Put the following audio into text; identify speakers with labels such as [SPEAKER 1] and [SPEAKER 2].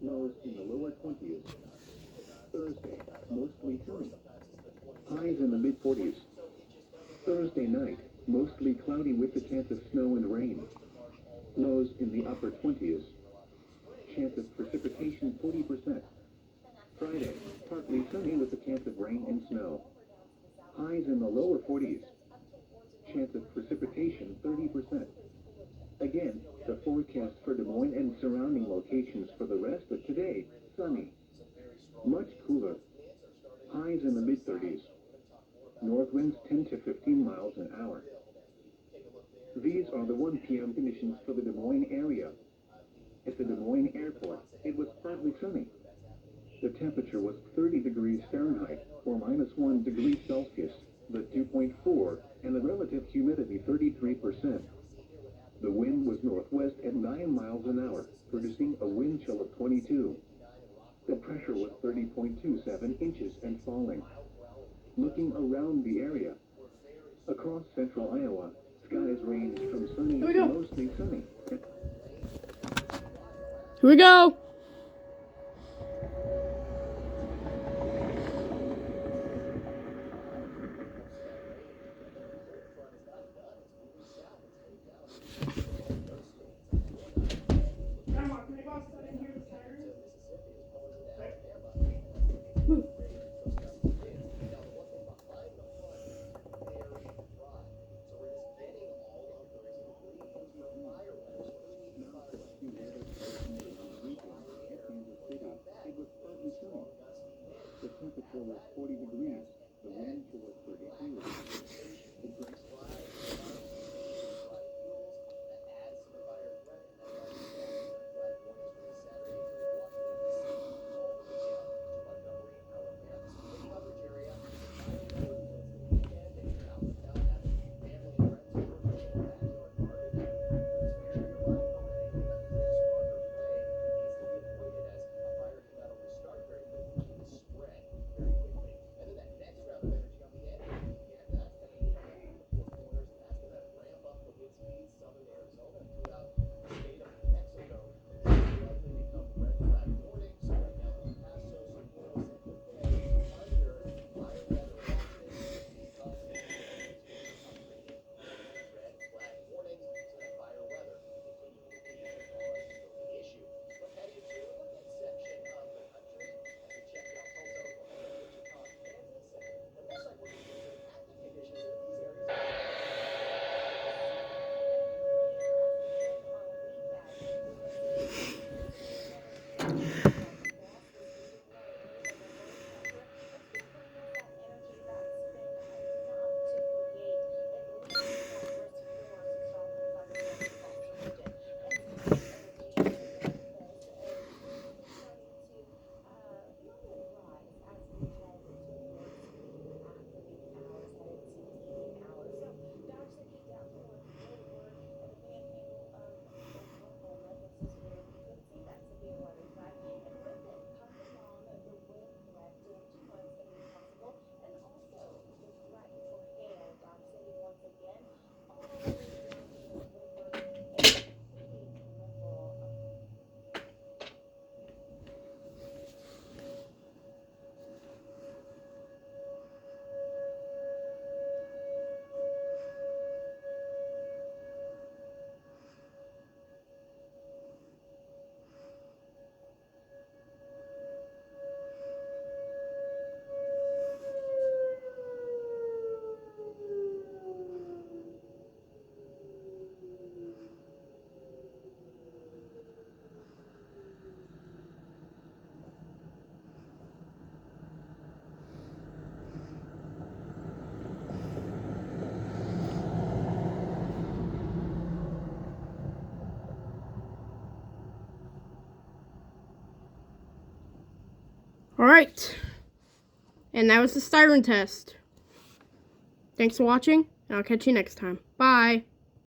[SPEAKER 1] Lows in the lower 20s. Thursday, mostly sunny. Highs in the mid-40s. Thursday night, mostly cloudy with a chance of snow and rain. Lows in the upper 20s. Chance of precipitation 40%. Friday, partly sunny with a chance of rain and snow. Highs in the lower 40s. Chance of precipitation 30%. Again, the forecast for Des Moines and surrounding locations for the rest of today, sunny. Much cooler. Highs in the mid-30s. North winds 10 to 15 miles an hour. These are the 1 p.m. conditions for the Des Moines area. At the Des Moines airport, it was partly sunny. The temperature was 30 degrees Fahrenheit, or -1 degree Celsius, the dew point 4, and the relative humidity 33%. The wind was northwest at 9 miles an hour, producing a wind chill of 22. The pressure was 30.27 inches and falling. Looking around the area, across central Iowa, skies range from sunny to mostly sunny.
[SPEAKER 2] Here we go.
[SPEAKER 1] The temperature was 40 degrees. The wind chill was 32.
[SPEAKER 2] Alright. And that was the siren test. Thanks for watching, and I'll catch you next time. Bye.